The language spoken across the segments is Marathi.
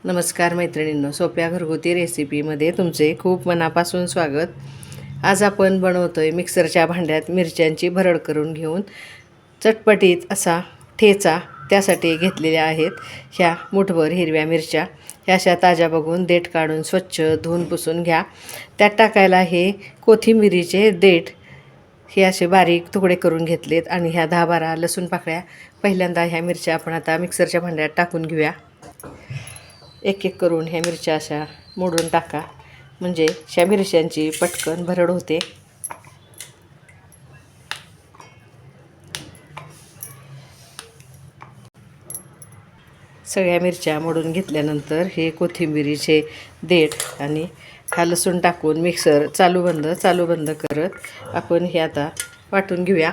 नमस्कार मैत्रिणींनो, सोप्या घरगुती रेसिपीमध्ये तुमचे खूप मनापासून स्वागत. आज आपण बनवतोय मिक्सरच्या भांड्यात मिरच्यांची भरड करून घेऊन चटपटीत असा ठेचा. त्यासाठी घेतलेल्या आहेत ह्या मुठभर हिरव्या मिरच्या. ह्या अशा ताज्या बघून देठ काढून स्वच्छ धुवून पुसून घ्या. त्यात टाकायला हे कोथिंबिरीचे देठ हे असे बारीक तुकडे करून घेतलेत आणि ह्या 10-12 लसूण पाकळ्या. पहिल्यांदा ह्या मिरच्या आपण आता मिक्सरच्या भांड्यात टाकून घेऊया. एक एक करून ह्या मिरच्या अशा मोडून टाका, म्हणजे ह्या मिरच्यांची पटकन भरड होते. सगळ्या मिरच्या मोडून घेतल्यानंतर हे कोथिंबिरीचे देठ आणि हा लसूण टाकून मिक्सर चालू बंद करत आपण हे आता वाटून घेऊया.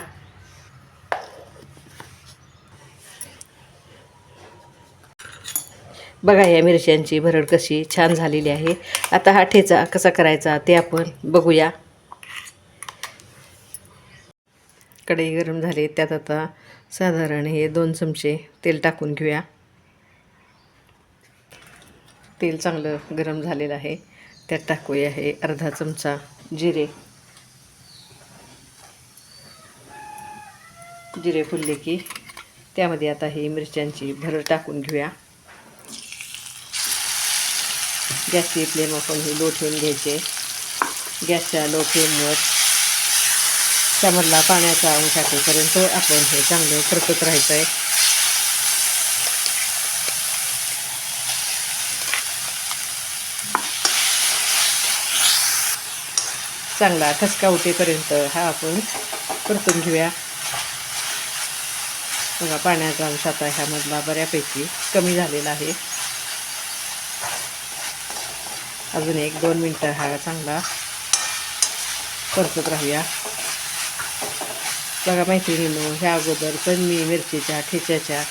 बघा या मिरच्यांची भरड कशी छान झालेली आहे. आता हा ठेचा कसा करायचा ते आपण बघूया. कढई गरम झाली, त्यात आता साधारण हे 2 चमचे तेल टाकून घेऊया. तेल चांगलं गरम झालेलं आहे. त्यात टाकूया हे अर्धा चमचा जिरे. जिरे फुलले की त्यामध्ये आता ही मिरच्यांची भरड टाकून घेऊया. गॅसची फ्लेम आपण ही लो ठेवून घ्यायचे. गॅसच्या लो फ्लेमवर त्यामधला पाण्याचा अंश टाकेपर्यंत आपण हे चांगलं परतत राहायचं आहे. चांगला ठसका उठेपर्यंत हा आपण परतून घेऊया. बघा पाण्याचा अंश आता ह्यामधला बऱ्यापैकी कमी झालेला आहे. अजून 1-2 मिनटं हा चांगला परतत राहूया. बघा मैत्रिणींनो, ह्या अगोदर पण मी मिरचीच्या ठेच्याच्या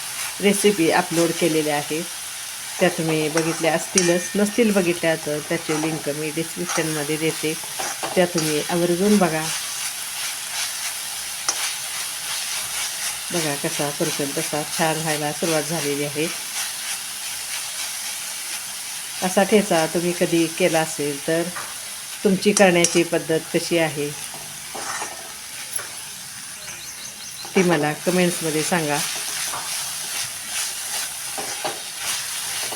रेसिपी अपलोड केलेल्या आहेत. त्या तुम्ही बघितल्या असतीलच. नसतील बघितल्या तर त्याची लिंक मी डिस्क्रिप्शनमध्ये देते. त्या तुम्ही आवर्जून बघा. बघा कसा परतून तसा छान व्हायला सुरुवात झालेली आहे. असा ठेचा तुम्ही कधी केला असेल तर तुमची करण्याची पद्धत कशी आहे ती मला कमेंट्समध्ये सांगा.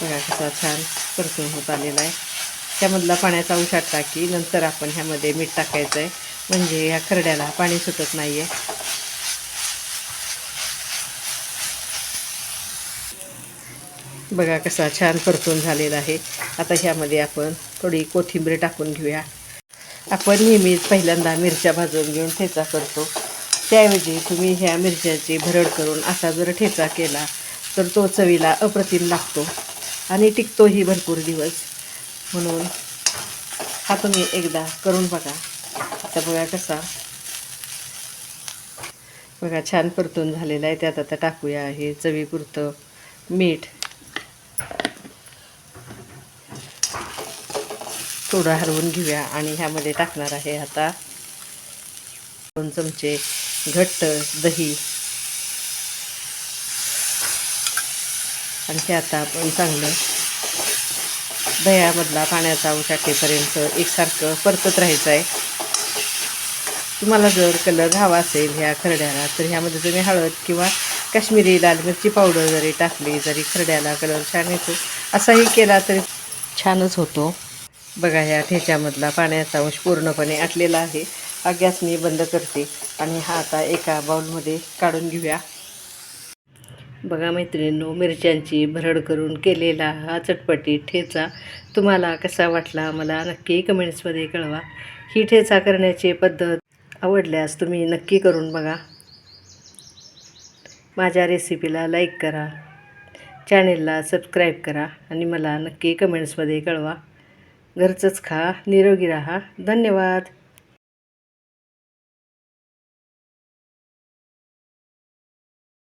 बघा कसा छान परतून होत आलेला आहे. त्यामधला पाण्याचा अंश टाकी नंतर आपण ह्यामध्ये मीठ टाकायचं आहे, म्हणजे ह्या खरड्याला पाणी सुटत नाही आहे. बघा कसा छान परतून झालेला आहे. आता ह्यामध्ये आपण थोडी कोथिंबीर टाकून घेऊया. आपण नेहमीच पहिल्यांदा मिरच्या भाजून घेऊन ठेचा करतो, त्याऐवजी तुम्ही ह्या मिरच्याची भरड करून असा जर ठेचा केला तर तो चवीला अप्रतिम लागतो आणि टिकतोही भरपूर दिवस. म्हणून हा तुम्ही एकदा करून बघा. आता बघा कसा बघा छान परतून झालेला आहे. त्यात आता टाकूया हे चवीपुरतं मीठ. थोडं हलवून घेऊया आणि ह्यामध्ये टाकणार आहे आता 2 चमचे घट्ट दही. आणि ते आता आपण चांगलं दह्यामधला पाण्याचा अंश टाकेपर्यंत एकसारखं परतत राहायचं आहे. तुम्हाला जर कलर हवा असेल ह्या खरड्याला तर ह्यामध्ये तुम्ही हळद किंवा काश्मीरी लाल मिरची पावडर जरी टाकली जरी खरड्याला कलर छान येतो. असाही केला तरी छानच होतो. बघा ह्या ठेच्यामधला पाण्याचा अंश पूर्णपणे आटलेला आहे. हा गॅस मी बंद करते आणि हा आता एका बाउलमध्ये काढून घेऊया. बघा मैत्रिणींनो, मिरच्यांची भरड करून केलेला हा चटपटीत ठेचा तुम्हाला कसा वाटला मला नक्की कमेंट्समध्ये कळवा. ही ठेचा करण्याची पद्धत आवडल्यास तुम्ही नक्की करून बघा. माझ्या रेसिपीला लाईक करा, चॅनेलला सबस्क्राईब करा आणि मला नक्की कमेंट्समध्ये कळवा. घरचंच खा, निरोगी राहा. धन्यवाद.